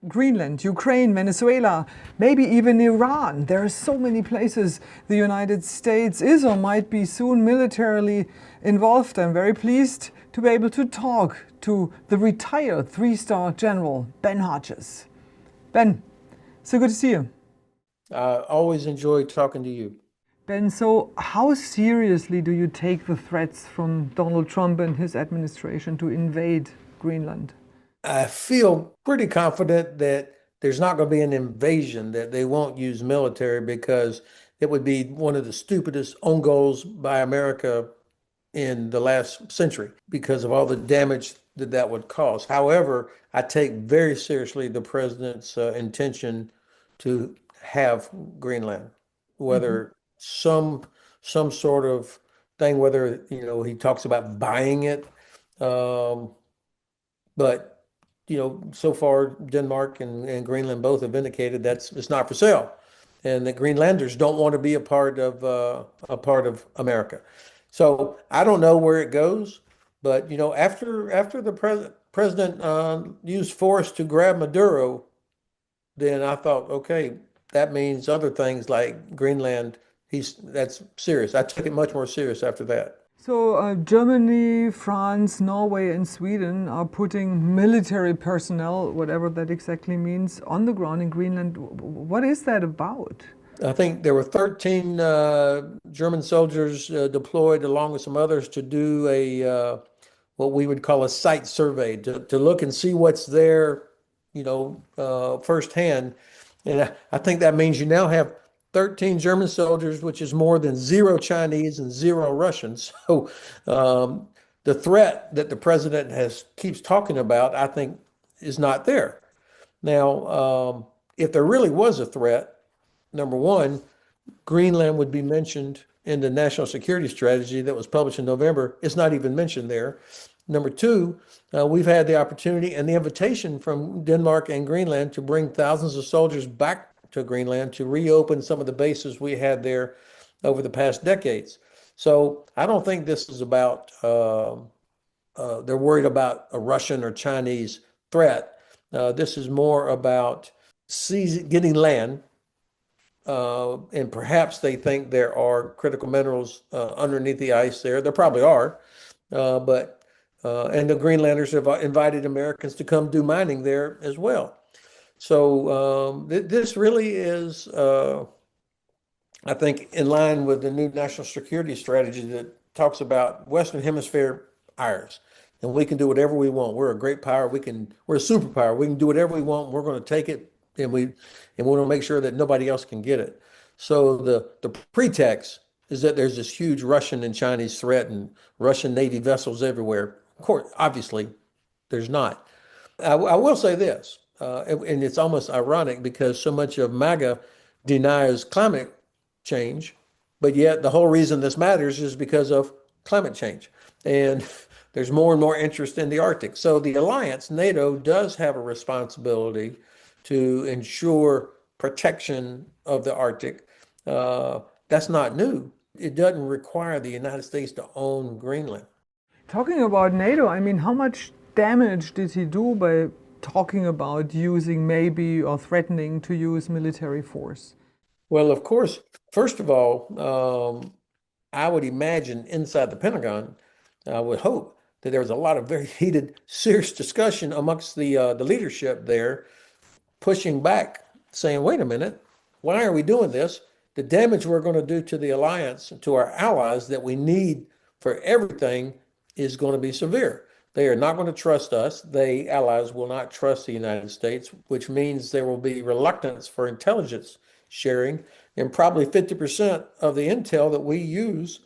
Greenland, Ukraine, Venezuela, maybe even Iran. There are so many places the United States is or might be soon militarily involved. I'm very pleased to be able to talk to the retired three-star general, Ben Hodges. Ben, so good to see you. I always enjoy talking to you. Ben, so how seriously do you take the threats from Donald Trump and his administration to invade Greenland? I feel pretty confident that there's not going to be an invasion, that they won't use military because it would be one of the stupidest own goals by America in the last century because of all the damage that that would cause. However, I take very seriously the president's intention to have Greenland, Mhm. whether some sort of thing, whether he talks about buying it, um, but so far Denmark and Greenland both have indicated that's it's not for sale, and the Greenlanders don't want to be a part of America. So I don't know where it goes, but after the president used force to grab Maduro, then I thought, okay, that means other things like Greenland. That's serious. I took it much more serious after that. So, Germany, France, Norway, and Sweden are putting military personnel, whatever that exactly means, on the ground in Greenland. What is that about? I think there were 13 German soldiers deployed along with some others to do a what we would call a site survey to look and see what's there, firsthand. And I think that means you now have 13 German soldiers, which is more than zero Chinese and zero Russians. So the threat that the president has keeps talking about, I think, is not there. Now, if there really was a threat, number one, Greenland would be mentioned in the national security strategy that was published in November. It's not even mentioned there. Number two, we've had the opportunity and the invitation from Denmark and Greenland to bring thousands of soldiers back to Greenland to reopen some of the bases we had there over the past decades. So I don't think this is about, they're worried about a Russian or Chinese threat. This is more about getting land, and perhaps they think there are critical minerals underneath the ice there. There probably are, but and the Greenlanders have invited Americans to come do mining there as well. So this really is, I think, in line with the new national security strategy that talks about Western Hemisphere ours, and we can do whatever we want. We're a great power. We're a superpower. We can do whatever we want. We're going to take it, and we want to make sure that nobody else can get it. So the pretext is that there's this huge Russian and Chinese threat and Russian Navy vessels everywhere. Of course, obviously, there's not. I will say this, and it's almost ironic because so much of MAGA denies climate change, but yet the whole reason this matters is because of climate change. And there's more and more interest in the Arctic. So the alliance, NATO, does have a responsibility to ensure protection of the Arctic. That's not new. It doesn't require the United States to own Greenland. Talking about NATO, I mean, how much damage did he do by talking about using maybe or threatening to use military force? Well, of course, first of all, I would imagine inside the Pentagon, I would hope that there was a lot of very heated, serious discussion amongst the leadership there, pushing back, saying, "Wait a minute, why are we doing this? The damage we're going to do to the alliance, to our allies that we need for everything, is going to be severe. They are not going to trust us. The allies will not trust the United States, which means there will be reluctance for intelligence sharing, and probably 50% of the intel that we use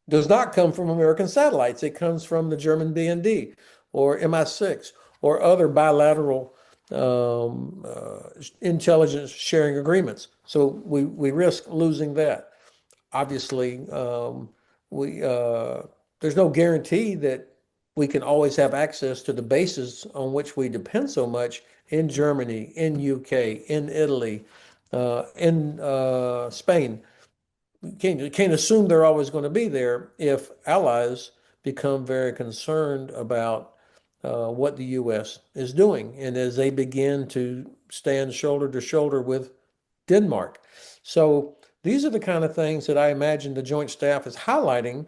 does not come from American satellites. It comes from the German BND or MI6 or other bilateral intelligence sharing agreements. So we risk losing that. Obviously, we there's no guarantee that we can always have access to the bases on which we depend so much in Germany, in UK, in Italy, in Spain. You can't assume they're always going to be there if allies become very concerned about what the U.S. is doing. And as they begin to stands shoulder to shoulder with Denmark. So these are the kind of things that I imagine the Joint Staff is highlighting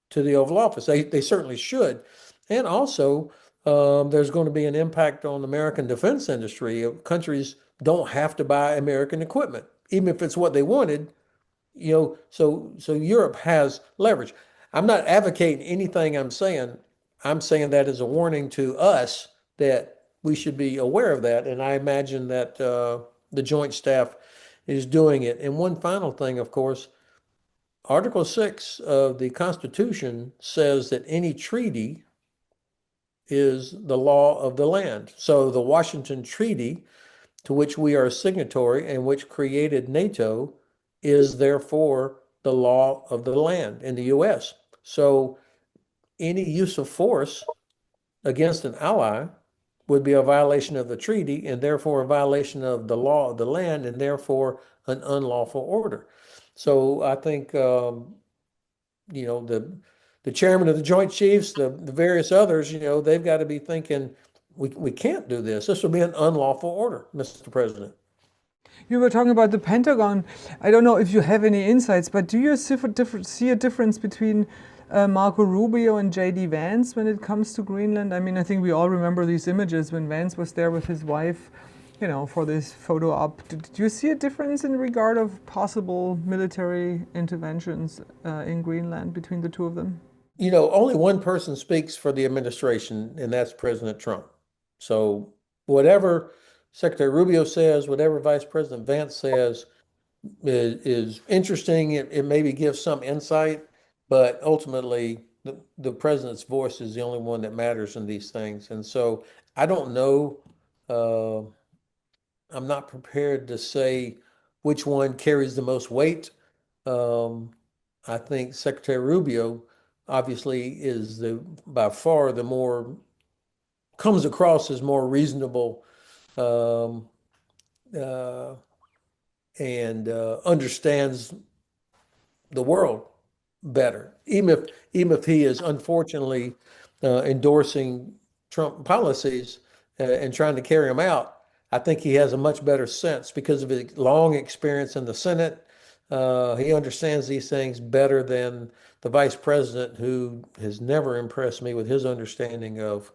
to the Oval Office. They certainly should. And also, there's going to be an impact on the American defense industry. Countries don't have to buy American equipment, even if it's what they wanted. So Europe has leverage. I'm not advocating anything I'm saying. I'm saying that as a warning to us that we should be aware of that. And I imagine that the Joint Staff is doing it. And one final thing, of course, Article 6 of the Constitution says that any treaty is the law of the land. So the Washington Treaty, to which we are a signatory and which created NATO, is therefore the law of the land in the US. So any use of force against an ally would be a violation of the treaty and therefore a violation of the law of the land and therefore an unlawful order. So I think the chairman of the Joint Chiefs, the various others, they've got to be thinking, we can't do this. This will be an unlawful order, Mr. President. You were talking about the Pentagon. I don't know if you have any insights, but do you see a difference between Marco Rubio and J.D. Vance when it comes to Greenland? I mean, I think we all remember these images when Vance was there with his wife, for this photo op. Do you see a difference in regard of possible military interventions in Greenland between the two of them? Only one person speaks for the administration, and that's President Trump. So whatever Secretary Rubio says, whatever Vice President Vance says is interesting. It maybe gives some insight, but ultimately the president's voice is the only one that matters in these things. And so I don't know. I'm not prepared to say which one carries the most weight. I think Secretary Rubio obviously is by far the more comes across as more reasonable and understands the world better, even if he is unfortunately endorsing Trump policies and trying to carry them out. I think he has a much better sense because of his long experience in the Senate. He understands these things better than the vice president, who has never impressed me with his understanding of,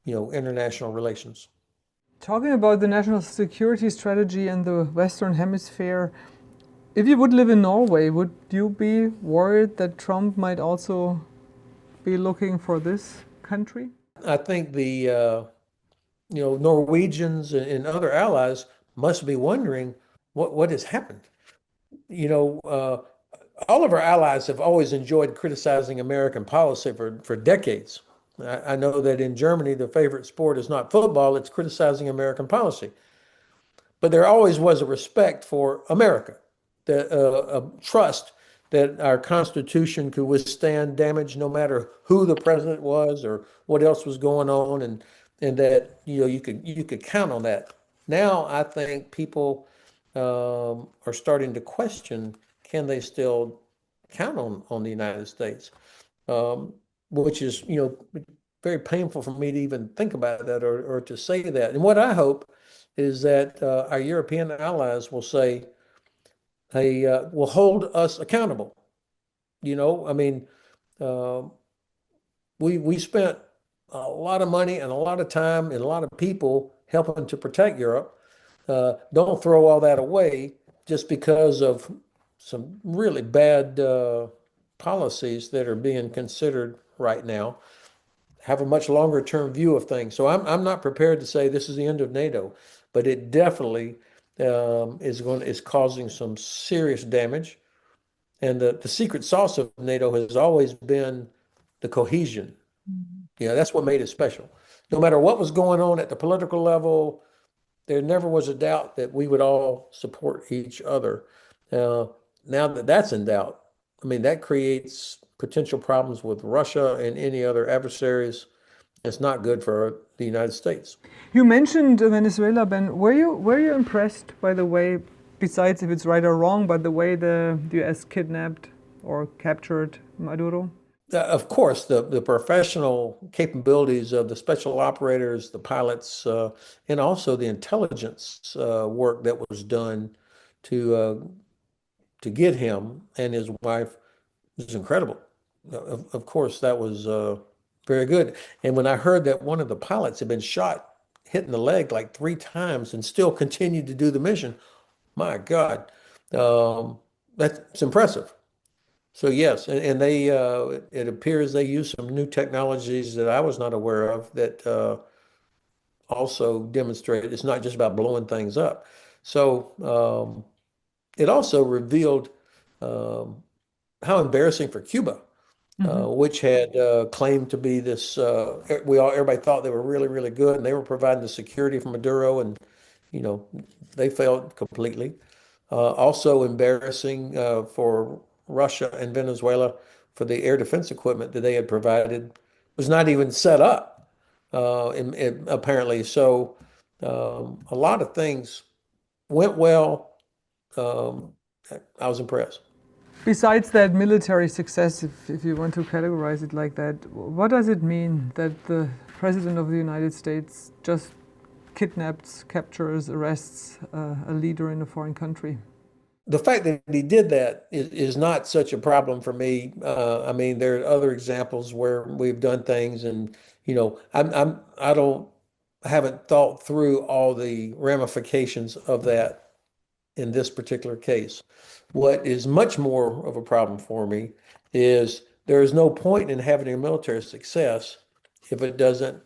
international relations. Talking about the national security strategy in the Western Hemisphere, if you would live in Norway, would you be worried that Trump might also be looking for this country? I think the Norwegians and other allies must be wondering what has happened. All of our allies have always enjoyed criticizing American policy for decades. I know that in Germany, the favorite sport is not football, it's criticizing American policy. But there always was a respect for America, a trust that our Constitution could withstand damage no matter who the president was or what else was going on, and that you could count on that. Now I think people are starting to question, can they still count on the United States? Which is, very painful for me to even think about that or to say that. And what I hope is that our European allies will say, hey, will hold us accountable. We spent a lot of money and a lot of time and a lot of people helping to protect Europe. Don't throw all that away just because of some really bad policies that are being considered right now. Have a much longer term view of things. So I'm not prepared to say this is the end of NATO, but it definitely is causing some serious damage. And the secret sauce of NATO has always been the cohesion. That's what made it special. No matter what was going on at the political level, there never was a doubt that we would all support each other. Now that that's in doubt, that creates potential problems with Russia and any other adversaries. It's not good for the United States. You mentioned Venezuela, Ben. Were you impressed by the way, besides if it's right or wrong, by the way the US kidnapped or captured Maduro? Of course, the professional capabilities of the special operators, the pilots, and also the intelligence work that was done to to get him and his wife was incredible. Of course, that was very good. And when I heard that one of the pilots had been shot, hit in the leg like 3 times, and still continued to do the mission, my God, um, that's impressive. So yes, and they it appears they use some new technologies that I was not aware of that also demonstrate it's not just about blowing things up. So it also revealed um, how embarrassing for Cuba, Mhm. which had claimed to be this. Everybody thought they were really really good, and they were providing the security for Maduro, and you know they failed completely. Also embarrassing for Russia and Venezuela for the air defense equipment that they had provided was not even set up, apparently. So a lot of things went well. Um, I was impressed. Besides that military success, if you want to categorize it like that, what does it mean that the President of the United States just kidnaps, captures, arrests a leader in a foreign country? The fact that he did that is not such a problem for me. I mean, there are other examples where we've done things, and I don't, I haven't thought through all the ramifications of that in this particular case. What is much more of a problem for me is there is no point in having a military success if it doesn't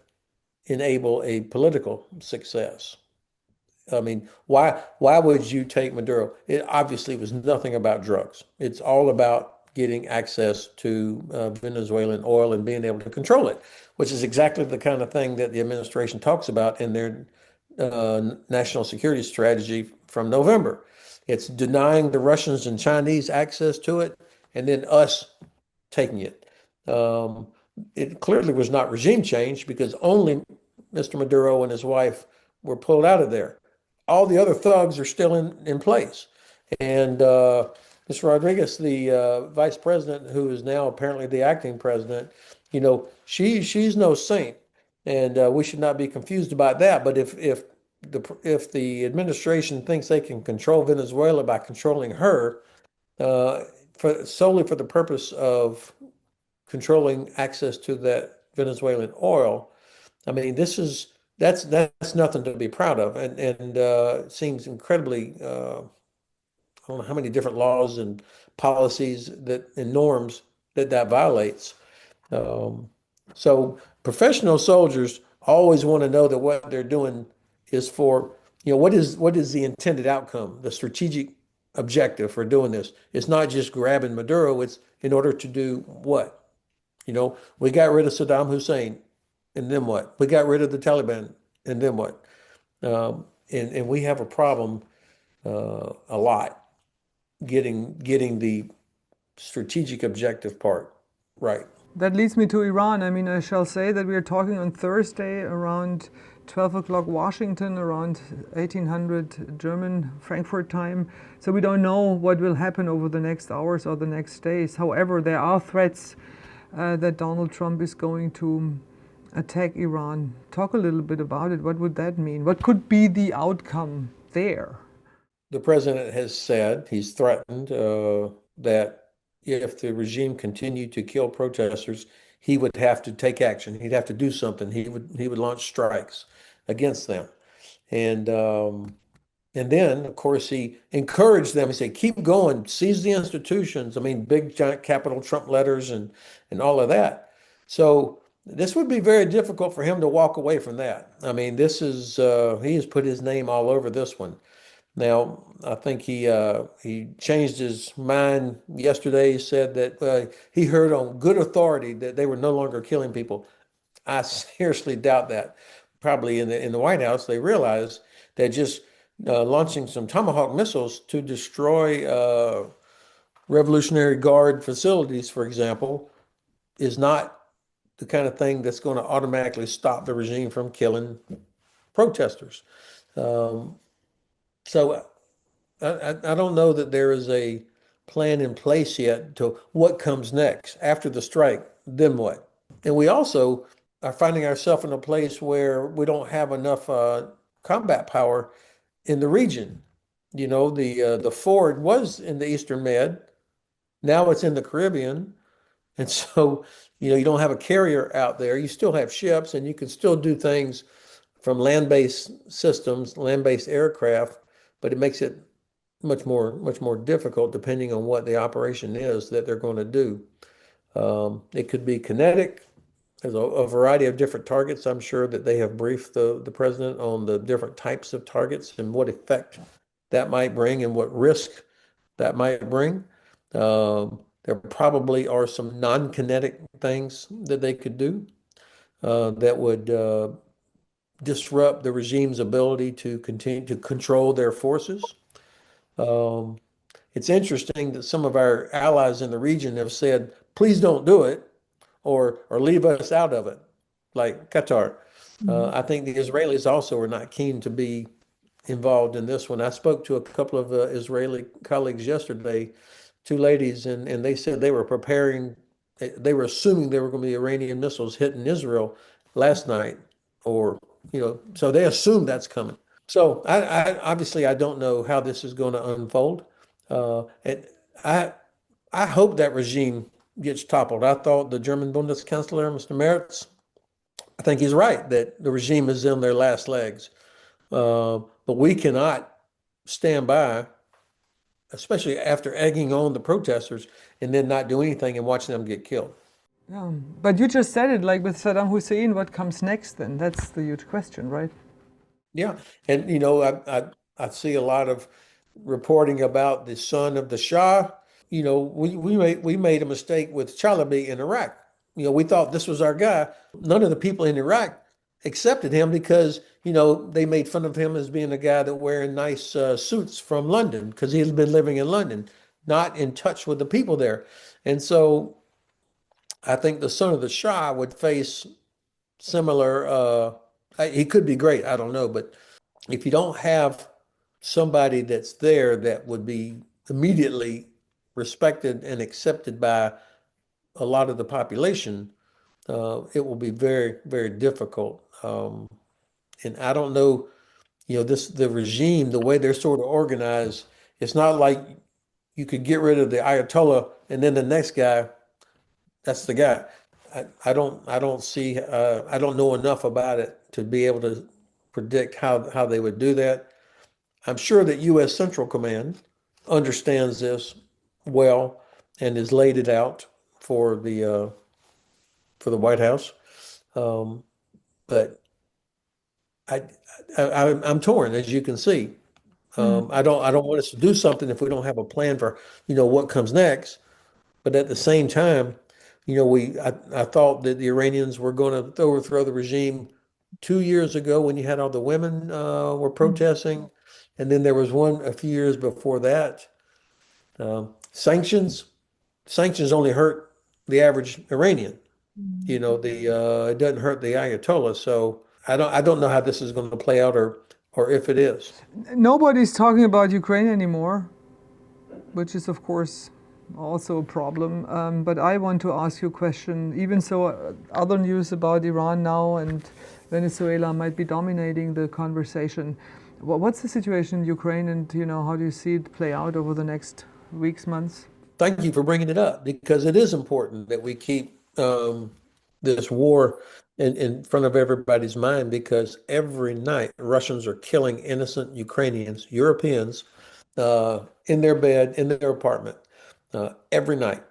enable a political success. I mean, why would you take Maduro? It obviously was nothing about drugs. It's all about getting access to Venezuelan oil and being able to control it, which is exactly the kind of thing that the administration talks about in their national security strategy from November. It's denying the Russians and Chinese access to it, and then us taking it. Um, it clearly was not regime change because only Mr. Maduro and his wife were pulled out of there. All the other thugs are still in place. And Ms. Rodriguez, the vice president, who is now apparently the acting president, she's no saint, and we should not be confused about that. But if the administration thinks they can control Venezuela by controlling her, uh, solely for the purpose of controlling access to that Venezuelan oil, I mean, that's nothing to be proud of, and it seems incredibly. I don't know how many different laws and policies that and norms that violates. Um, so professional soldiers always want to know that what they're doing is for, what is the intended outcome, the strategic objective for doing this. It's not just grabbing Maduro, it's in order to do what? We got rid of Saddam Hussein, and then what? We got rid of the Taliban, and then what? And we have a problem a lot getting the strategic objective part right. That leads me to Iran. I mean, I shall say that we are talking on Thursday around 12 o'clock Washington, around 1800 German Frankfurt time. So we don't know what will happen over the next hours or the next days. However, there are threats that Donald Trump is going to attack Iran. Talk a little bit about it. What would that mean? What could be the outcome there? The president has said he's threatened that if the regime continued to kill protesters, he would have to take action. He'd have to do something. He would launch strikes against them. And and then, of course, he encouraged them. He said, "Keep going, seize the institutions." I mean, big giant capital Trump letters and all of that. So this would be very difficult for him to walk away from that. I mean, this is he has put his name all over this one. Now, I think he changed his mind yesterday. He said that he heard on good authority that they were no longer killing people. I seriously doubt that. Probably in the White House, they realized that just launching some Tomahawk missiles to destroy Revolutionary Guard facilities, for example, is not the kind of thing that's going to automatically stop the regime from killing protesters. Um, so I don't know that there is a plan in place yet to what comes next after the strike, then what? And we also are finding ourselves in a place where we don't have enough combat power in the region. You know, the Ford was in the Eastern Med. Now it's in the Caribbean. And so, you don't have a carrier out there. You still have ships and you can still do things from land-based systems, land-based aircraft, but it makes it much more difficult depending on what the operation is that they're going to do. It could be kinetic. There's a variety of different targets. I'm sure that they have briefed the president on the different types of targets and what effect that might bring and what risk that might bring. There probably are some non-kinetic things that they could do that would disrupt the regime's ability to continue to control their forces. Um, it's interesting that some of our allies in the region have said, please don't do it or leave us out of it, like Qatar. I think the Israelis also are not keen to be involved in this one. I spoke to a couple of Israeli colleagues yesterday, two ladies, and they said they were preparing, they were assuming there were going to be Iranian missiles hitting Israel last night, or, so they assume that's coming. So I obviously I don't know how this is going to unfold. And I hope that regime gets toppled. I thought the German Bundeskanzler, Mr. Merz, I think he's right that the regime is in their last legs. But we cannot stand by, especially after egging on the protesters and then not do anything and watching them get killed. Yeah, but you just said it, like with Saddam Hussein, what comes next then? That's the huge question, right? Yeah, and I see a lot of reporting about the son of the Shah. We made a mistake with Chalabi in Iraq. We thought this was our guy. None of the people in Iraq accepted him because they made fun of him as being a guy that wearing nice suits from London because he has been living in London, not in touch with the people there. And so I think the son of the Shah would face similar. He could be great, I don't know, but if you don't have somebody that's there that would be immediately respected and accepted by a lot of the population, it will be very, very difficult. And I don't know, the regime, the way they're sort of organized, it's not like you could get rid of the Ayatollah and then the next guy, that's the guy. I don't see, I don't know enough about it to be able to predict how they would do that. I'm sure that U.S. Central Command understands this well and has laid it out for the White House. But I'm torn, as you can see. I don't want us to do something if we don't have a plan for what comes next. But at the same time, I thought that the Iranians were going to overthrow the regime 2 years ago when you had all the women were protesting, and then there was one a few years before that. Sanctions only hurt the average Iranian. It doesn't hurt the Ayatollah. So I don't know how this is going to play out or if it is. Nobody's talking about Ukraine anymore, which is, of course, also a problem. But I want to ask you a question. Even so, other news about Iran now and Venezuela might be dominating the conversation. What's the situation in Ukraine, and how do you see it play out over the next weeks, months? Thank you for bringing it up because it is important that we keep this war in front of everybody's mind because every night Russians are killing innocent Ukrainians, Europeans, in their bed, in their apartment, every night.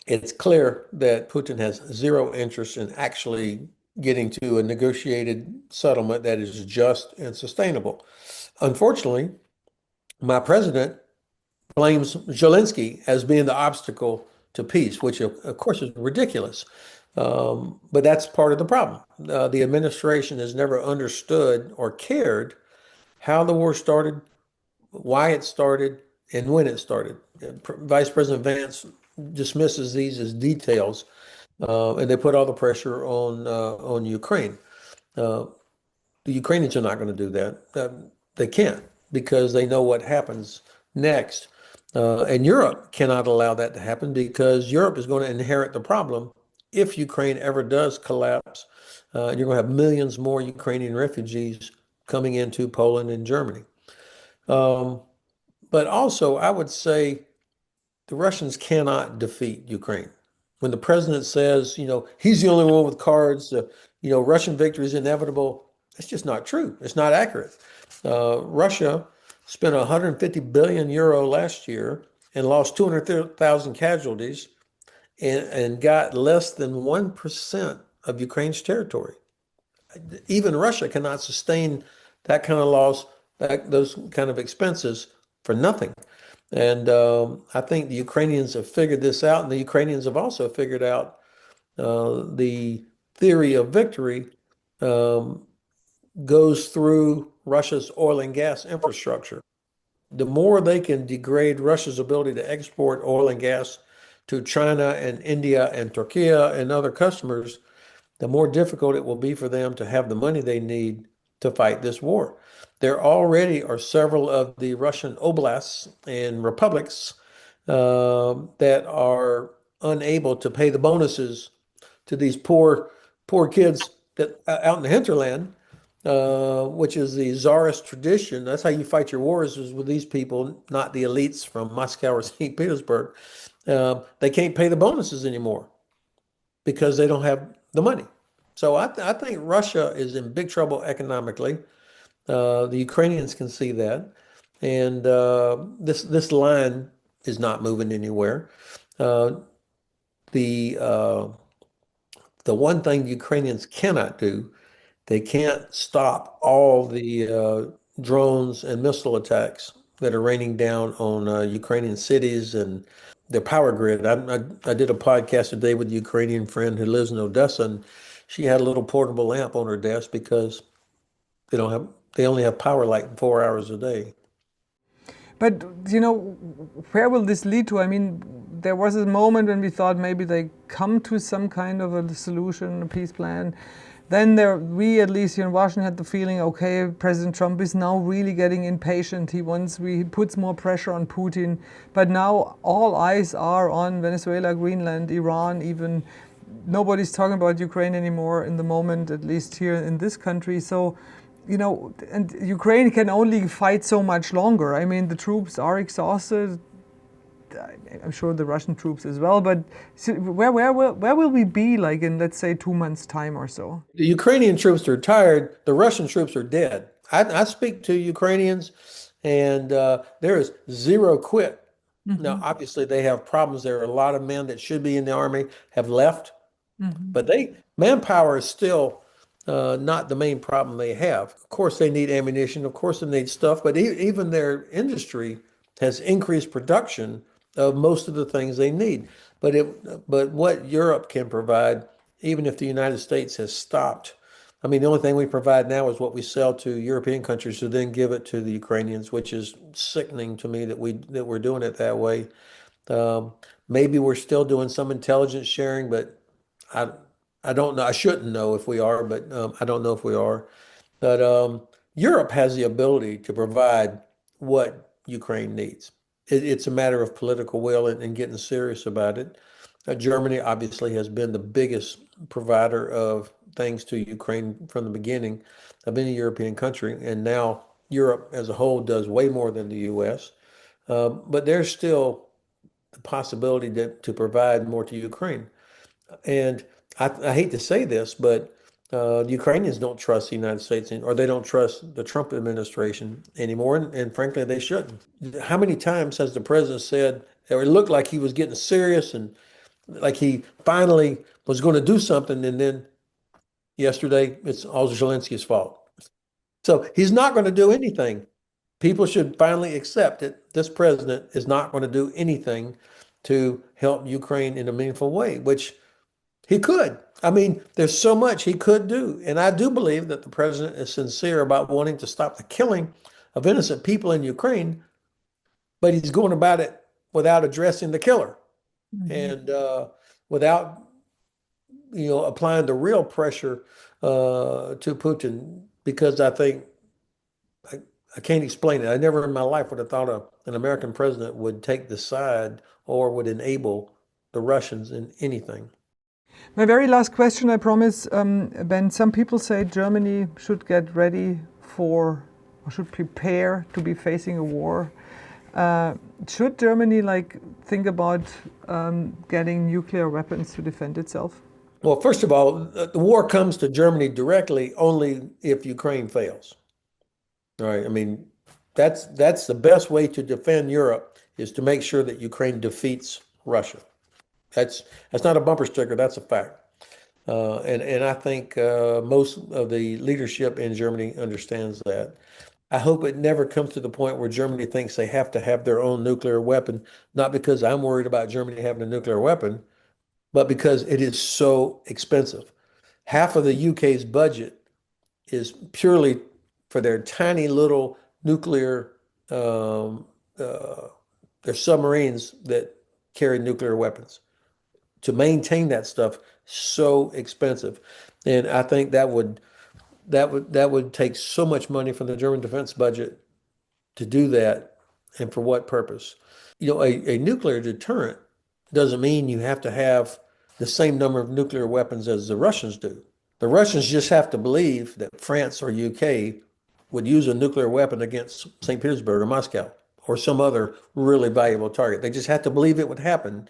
It's clear that Putin has zero interest in actually getting to a negotiated settlement that is just and sustainable. Unfortunately, my president blames Zelensky as being the obstacle to peace, which of course is ridiculous. But that's part of the problem. The administration has never understood or cared how the war started, why it started, and when it started. Vice President Vance dismisses these as details, and they put all the pressure on Ukraine. The Ukrainians are not going to do that. They can't because they know what happens next. And Europe cannot allow that to happen because Europe is going to inherit the problem if Ukraine ever does collapse. You're going to have millions more Ukrainian refugees coming into Poland and Germany. Um, but also, I would say the Russians cannot defeat Ukraine. When the president says, he's the only one with cards, Russian victory is inevitable, it's just not true. It's not accurate. Russia spent 150 billion euro last year and lost 200,000 casualties and got less than 1% of Ukraine's territory. Even Russia cannot sustain that kind of loss, those kind of expenses for nothing. And I think the Ukrainians have figured this out, and the Ukrainians have also figured out the theory of victory um, goes through Russia's oil and gas infrastructure. The more they can degrade Russia's ability to export oil and gas to China and India and Turkey and other customers, the more difficult it will be for them to have the money they need to fight this war. There already are several of the Russian oblasts and republics that are unable to pay the bonuses to these poor kids that out in the hinterland, which is the czarist tradition. That's how you fight your wars is with these people, not the elites from Moscow or St. Petersburg. They can't pay the bonuses anymore because they don't have the money. So I think Russia is in big trouble economically. The Ukrainians can see that, and this line is not moving anywhere. Uh, the uh, the one thing the Ukrainians cannot do, they can't stop all the drones and missile attacks that are raining down on Ukrainian cities and their power grid. I did a podcast today with a Ukrainian friend who lives in Odessa, and she had a little portable lamp on her desk because they only have power like 4 hours a day. But where will this lead to? I mean, there was a moment when we thought maybe they come to some kind of a solution, a peace plan. Then we at least here in Washington had the feeling, okay, President Trump is now really getting impatient. He puts more pressure on Putin. But now all eyes are on Venezuela, Greenland, Iran, even nobody's talking about Ukraine anymore in the moment, at least here in this country. So, and Ukraine can only fight so much longer. I mean, the troops are exhausted. I'm sure the Russian troops as well. But where will we be like in, let's say, 2 months' time or so? The Ukrainian troops are tired. The Russian troops are dead. I speak to Ukrainians, and there is zero quit. Now, obviously, they have problems. There are a lot of men that should be in the army have left, but manpower is still not the main problem they have. Of course, they need ammunition. Of course, they need stuff, but even their industry has increased production of most of the things they need. But what Europe can provide, even if the United States has stopped, I mean, the only thing we provide now is what we sell to European countries who then give it to the Ukrainians, which is sickening to me that we're doing it that way. Um, Maybe we're still doing some intelligence sharing, but I I don't know. I shouldn't know if we are, but I don't know if we are. But Europe has the ability to provide what Ukraine needs. It's a matter of political will and getting serious about it. Germany obviously has been the biggest provider of things to Ukraine from the beginning of any European country, and now Europe as a whole does way more than the U.S. But there's still the possibility to provide more to Ukraine. And I hate to say this, but the Ukrainians don't trust the United States or they don't trust the Trump administration anymore. And frankly, they shouldn't. How many times has the president said, or it looked like he was getting serious and like he finally was going to do something, and then yesterday it's all Zelensky's fault. So he's not going to do anything. People should finally accept that this president is not going to do anything to help Ukraine in a meaningful way, which he could. I mean, there's so much he could do. And I do believe that the president is sincere about wanting to stop the killing of innocent people in Ukraine, but he's going about it without addressing the killer and without, applying the real pressure to Putin, because I think I can't explain it. I never in my life would have thought an American president would take the side or would enable the Russians in anything. My very last question, I promise, Ben. Some people say Germany should get ready for, or should prepare to be facing a war. Should Germany think about getting nuclear weapons to defend itself? Well, first of all, the war comes to Germany directly only if Ukraine fails. All right. I mean, that's the best way to defend Europe is to make sure that Ukraine defeats Russia. That's not a bumper sticker. That's a fact. And I think most of the leadership in Germany understands that. I hope it never comes to the point where Germany thinks they have to have their own nuclear weapon, not because I'm worried about Germany having a nuclear weapon, but because it is so expensive. Half of the UK's budget is purely for their tiny little nuclear, their submarines that carry nuclear weapons. To maintain that stuff, so expensive. And I think that would take so much money from the German defense budget to do that, and for what purpose? A nuclear deterrent doesn't mean you have to have the same number of nuclear weapons as the Russians do. The Russians just have to believe that France or UK would use a nuclear weapon against St. Petersburg or Moscow or some other really valuable target. They just have to believe it would happen.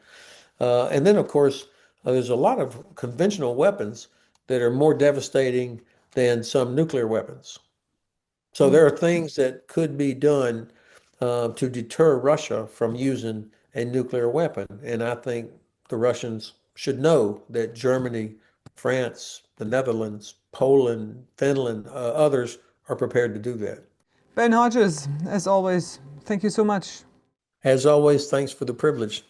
And then, of course, there's a lot of conventional weapons that are more devastating than some nuclear weapons. So there are things that could be done to deter Russia from using a nuclear weapon. And I think the Russians should know that Germany, France, the Netherlands, Poland, Finland, others are prepared to do that. Ben Hodges, as always, thank you so much. As always, thanks for the privilege.